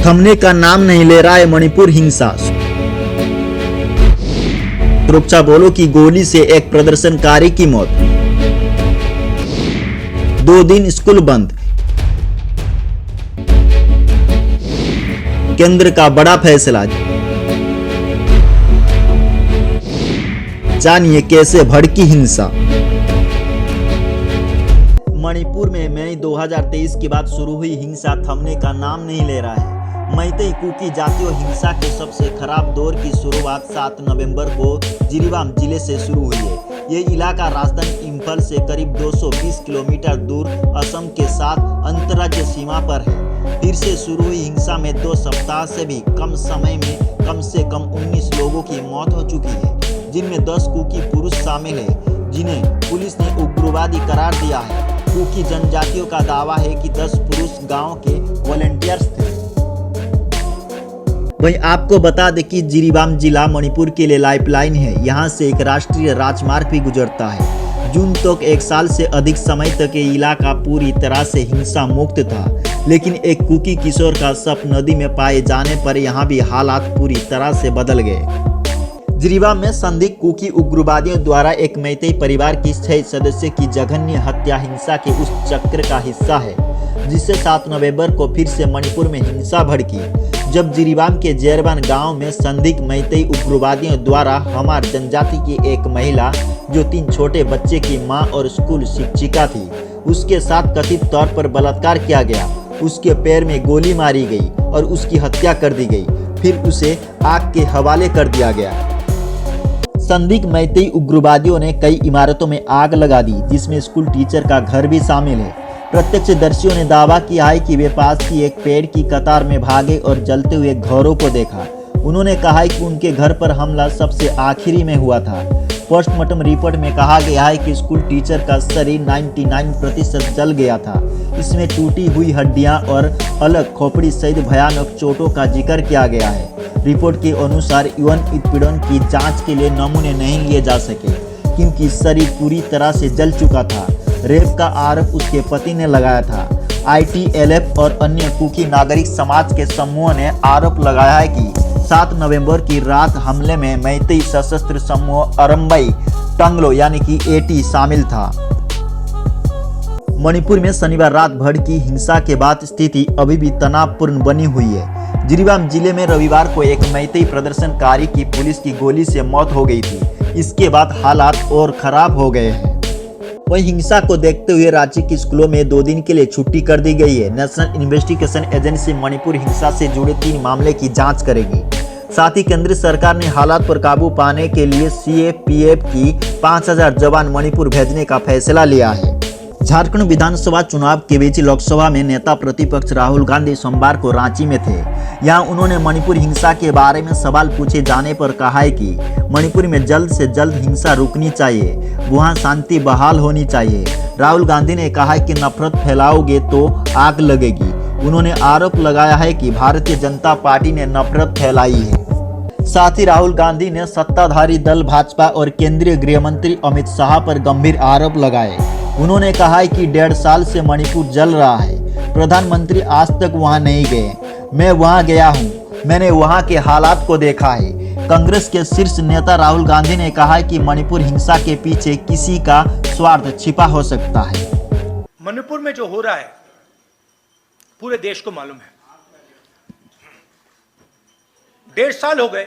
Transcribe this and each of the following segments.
थमने का नाम नहीं ले रहा है मणिपुर हिंसा। सुरक्षा बलों की गोली से एक प्रदर्शनकारी की मौत। 2 दिन स्कूल बंद। केंद्र का बड़ा फैसला। जानिए कैसे भड़की हिंसा। मणिपुर में मई 2023 के बाद शुरू हुई हिंसा थमने का नाम नहीं ले रहा है। मैतेई कुकी जातीय हिंसा के सबसे खराब दौर की शुरुआत 7 नवंबर को जिरीबाम जिले से शुरू हुई है। ये इलाका राजधानी इम्फल से करीब 220 किलोमीटर दूर असम के साथ अंतर्राज्यीय सीमा पर है। फिर से शुरू हुई हिंसा में 2 सप्ताह से भी कम समय में कम से कम 19 लोगों की मौत हो चुकी है, जिनमें 10 कुकी पुरुष शामिल है, जिन्हें पुलिस ने उग्रवादी करार दिया है। कुकी जनजातियों का दावा है कि 10 पुरुष गांव के वॉलंटियर्स थे। वहीं आपको बता दें कि जिरीबाम जिला मणिपुर के लिए लाइफलाइन है। यहां से एक राष्ट्रीय राजमार्ग भी गुजरता है। जून तक 1 साल से अधिक समय तक ये इलाका पूरी तरह से हिंसा मुक्त था, लेकिन एक कुकी किशोर का शव नदी में पाए जाने पर यहां भी हालात पूरी तरह से बदल गए। जिरीबाम में संदिग्ध कुकी उग्रवादियों द्वारा एक मैतेई परिवार की 6 सदस्य की जघन्य हत्या हिंसा के उस चक्र का हिस्सा है, जिससे 7 नवंबर को फिर से मणिपुर में हिंसा भड़की, जब जिरीबाम के जेरबान गांव में संदिग्ध मैतेई उग्रवादियों द्वारा हमार जनजाति की एक महिला, जो 3 छोटे बच्चे की मां और स्कूल शिक्षिका थी, उसके साथ कथित तौर पर बलात्कार किया गया। उसके पैर में गोली मारी गई और उसकी हत्या कर दी गई। फिर उसे आग के हवाले कर दिया गया। संदिग्ध मैतेई उग्रवादियों ने कई इमारतों में आग लगा दी, जिसमें स्कूल टीचर का घर भी शामिल है। प्रत्यक्षदर्शियों ने दावा किया है कि वे पास की एक पेड़ की कतार में भागे और जलते हुए घरों को देखा। उन्होंने कहा है कि उनके घर पर हमला सबसे आखिरी में हुआ था। पोस्टमार्टम रिपोर्ट में कहा गया है कि स्कूल टीचर का शरीर 99% जल गया था। इसमें टूटी हुई हड्डियां और अलग खोपड़ी सहित भयानक चोटों का जिक्र किया गया है। रिपोर्ट के अनुसार यौन उत्पीड़न की जांच के लिए नमूने नहीं लिए जा सके, क्योंकि शरीर पूरी तरह से जल चुका था। रेप का आरोप उसके पति ने लगाया था। ITLF और अन्य कुकी नागरिक समाज के समूह ने आरोप लगाया है कि 7 नवंबर की रात हमले में मैतेई सशस्त्र समूह अरम्बई टंगलो यानी कि AT शामिल था। मणिपुर में शनिवार रात भड़की हिंसा के बाद स्थिति अभी भी तनावपूर्ण बनी हुई है। जिरीबाम जिले में रविवार को एक मैतेई प्रदर्शनकारी की पुलिस की गोली से मौत हो गई थी। इसके बाद हालात और खराब हो गए हैं। वहीं हिंसा को देखते हुए राज्य के स्कूलों में 2 दिन के लिए छुट्टी कर दी गई है। नेशनल इन्वेस्टिगेशन एजेंसी मणिपुर हिंसा से जुड़े 3 मामले की जांच करेगी। साथ ही केंद्र सरकार ने हालात पर काबू पाने के लिए CAPF की 5000 जवान मणिपुर भेजने का फैसला लिया है। झारखंड विधानसभा चुनाव के बीच लोकसभा में नेता प्रतिपक्ष राहुल गांधी सोमवार को रांची में थे। यहां उन्होंने मणिपुर हिंसा के बारे में सवाल पूछे जाने पर कहा है कि मणिपुर में जल्द से जल्द हिंसा रुकनी चाहिए, वहां शांति बहाल होनी चाहिए। राहुल गांधी ने कहा कि नफरत फैलाओगे तो आग लगेगी। उन्होंने आरोप लगाया है कि भारतीय जनता पार्टी ने नफरत फैलाई है। साथ ही राहुल गांधी ने सत्ताधारी दल भाजपा और केंद्रीय गृह मंत्री अमित शाह पर गंभीर आरोप लगाए। उन्होंने कहा है कि 1.5 साल से मणिपुर जल रहा है। प्रधानमंत्री आज तक वहां नहीं गए। मैं वहां गया हूं, मैंने वहां के हालात को देखा है। कांग्रेस के शीर्ष नेता राहुल गांधी ने कहा है कि मणिपुर हिंसा के पीछे किसी का स्वार्थ छिपा हो सकता है। मणिपुर में जो हो रहा है पूरे देश को मालूम है। 1.5 साल हो गए।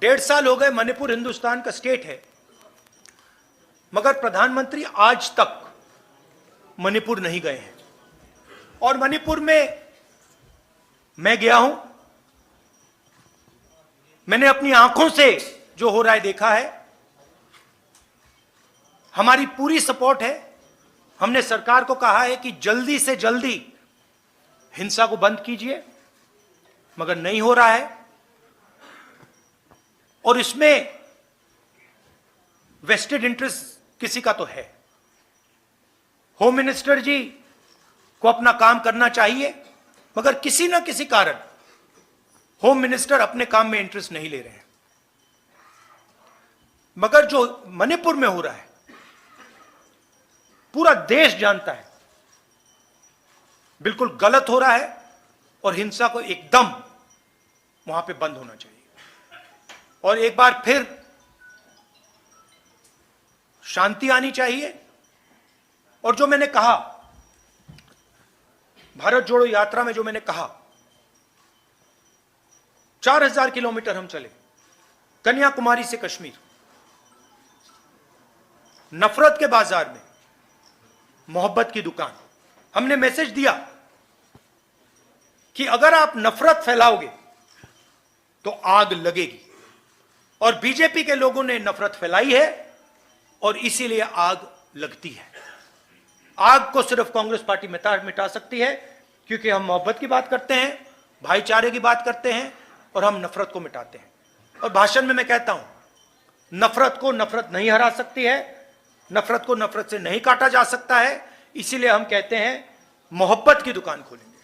1.5 साल हो गए मणिपुर हिंदुस्तान का स्टेट है, मगर प्रधानमंत्री आज तक मणिपुर नहीं गए हैं। और मणिपुर में मैं गया हूं, मैंने अपनी आंखों से जो हो रहा है देखा है। हमारी पूरी सपोर्ट है। हमने सरकार को कहा है कि जल्दी से जल्दी हिंसा को बंद कीजिए, मगर नहीं हो रहा है। और इसमें वेस्टेड इंटरेस्ट किसी का तो है। होम मिनिस्टर जी को अपना काम करना चाहिए, मगर किसी ना किसी कारण होम मिनिस्टर अपने काम में इंटरेस्ट नहीं ले रहे हैं। मगर जो मणिपुर में हो रहा है पूरा देश जानता है बिल्कुल गलत हो रहा है और हिंसा को एकदम वहां पे बंद होना चाहिए। और एक बार फिर शांति आनी चाहिए। और जो मैंने कहा, भारत जोड़ो यात्रा में जो मैंने कहा, 4000 किलोमीटर हम चले, कन्याकुमारी से कश्मीर, नफरत के बाजार में मोहब्बत की दुकान। हमने मैसेज दिया कि अगर आप नफरत फैलाओगे तो आग लगेगी, और बीजेपी के लोगों ने नफरत फैलाई है और इसीलिए आग लगती है। आग को सिर्फ कांग्रेस पार्टी मिटा सकती है, क्योंकि हम मोहब्बत की बात करते हैं, भाईचारे की बात करते हैं और हम नफरत को मिटाते हैं। और भाषण में मैं कहता हूं, नफरत को नफरत नहीं हरा सकती है, नफरत को नफरत से नहीं काटा जा सकता है। इसीलिए हम कहते हैं मोहब्बत की दुकान खोलेंगे।